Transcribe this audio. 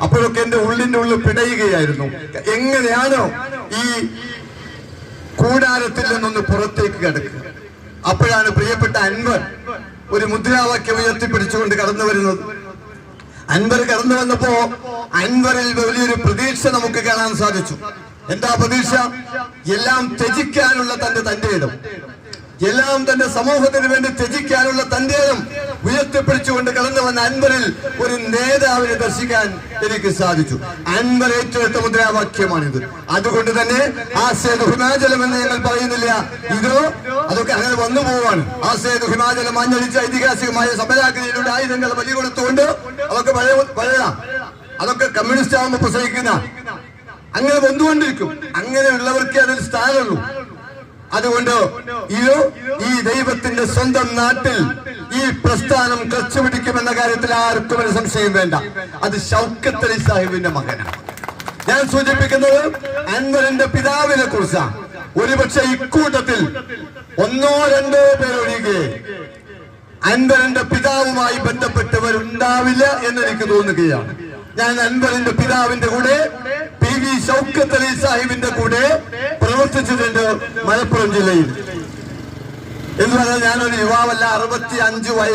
അപ്പോഴൊക്കെ എന്റെ ഉള്ളിന്റെ ഉള്ളിൽ പിടയുകയായിരുന്നു. എങ്ങനെയാണോ ഈ കൂടാരത്തിൽ നിന്നൊന്ന് പുറത്തേക്ക് കിടക്കുക. അപ്പോഴാണ് പ്രിയപ്പെട്ട അൻവർ ഒരു മുദ്രാവാക്യം ഉയർത്തിപ്പിടിച്ചുകൊണ്ട് കടന്നു വരുന്നത്. അൻവർ കടന്നു വന്നപ്പോ അൻവറിൽ വലിയൊരു പ്രതീക്ഷ നമുക്ക് കാണാൻ സാധിച്ചു. എന്താ പ്രതീക്ഷ? എല്ലാം ത്യജിക്കാനുള്ള തന്റെ ഇടം, എല്ലാം തന്റെ സമൂഹത്തിന് വേണ്ടി ത്യജിക്കാനുള്ള തന്റെ ഇടം ഉയർത്തിപ്പിടിച്ചുകൊണ്ട് കടന്നു വന്ന അൻവറിൽ ഒരു നേതാവിനെ ദർശിക്കാൻ എനിക്ക് സാധിച്ചു. അൻവർ ഏറ്റെടുത്ത മുദ്രാവാക്യമാണിത്. അതുകൊണ്ട് തന്നെ ആസേതു ഹിമാചലം എന്ന് ഞങ്ങൾ പറയുന്നില്ല. അതൊക്കെ അങ്ങനെ വന്നു പോവാണ്. ആസേതു ഹിമാചലം മഞ്ഞളിച്ച ഐതിഹാസികമായ സമരാഗ്നിയിലൂടെ ആയുധങ്ങൾ ബലി കൊടുത്തുകൊണ്ട് അതൊക്കെ പഴയ അതൊക്കെ കമ്മ്യൂണിസ്റ്റ് ആവുമ്പോൾ പ്രസംഗിക്കുന്ന അങ്ങനെ വന്നുകൊണ്ടിരിക്കും. അങ്ങനെയുള്ളവർക്ക് അതിൽ സ്ഥാനമുള്ളൂ. അതുകൊണ്ട് ഈ ദൈവത്തിന്റെ സ്വന്തം നാട്ടിൽ ഈ പ്രസ്ഥാനം ക്ലച്ച് പിടിക്കുമെന്ന കാര്യത്തിൽ ആർക്കും ഒരു സംശയം വേണ്ട. അത് ഷൗക്കത്ത് അലി സാഹിബിന്റെ മകനാണ്. ഞാൻ സൂചിപ്പിക്കുന്നത് അൻവറിന്റെ പിതാവിനെ കുറിച്ചാണ്. ഒരുപക്ഷെ ഇക്കൂട്ടത്തിൽ 1 or 2 പേരൊഴികെ അൻവറിന്റെ പിതാവുമായി ബന്ധപ്പെട്ടവരുണ്ടാവില്ല എന്നെനിക്ക് തോന്നുകയാണ്. ഞാൻ അൻവറിന്റെ പിതാവിന്റെ കൂടെ PV ഷൗക്കത്ത് അലി സാഹിബിന്റെ കൂടെ പ്രവർത്തിച്ചിട്ടുണ്ട് മലപ്പുറം ജില്ലയിൽ. എന്ന് പറഞ്ഞാൽ ഞാനൊരു യുവാവല്ല, 65 വയസ്സ്.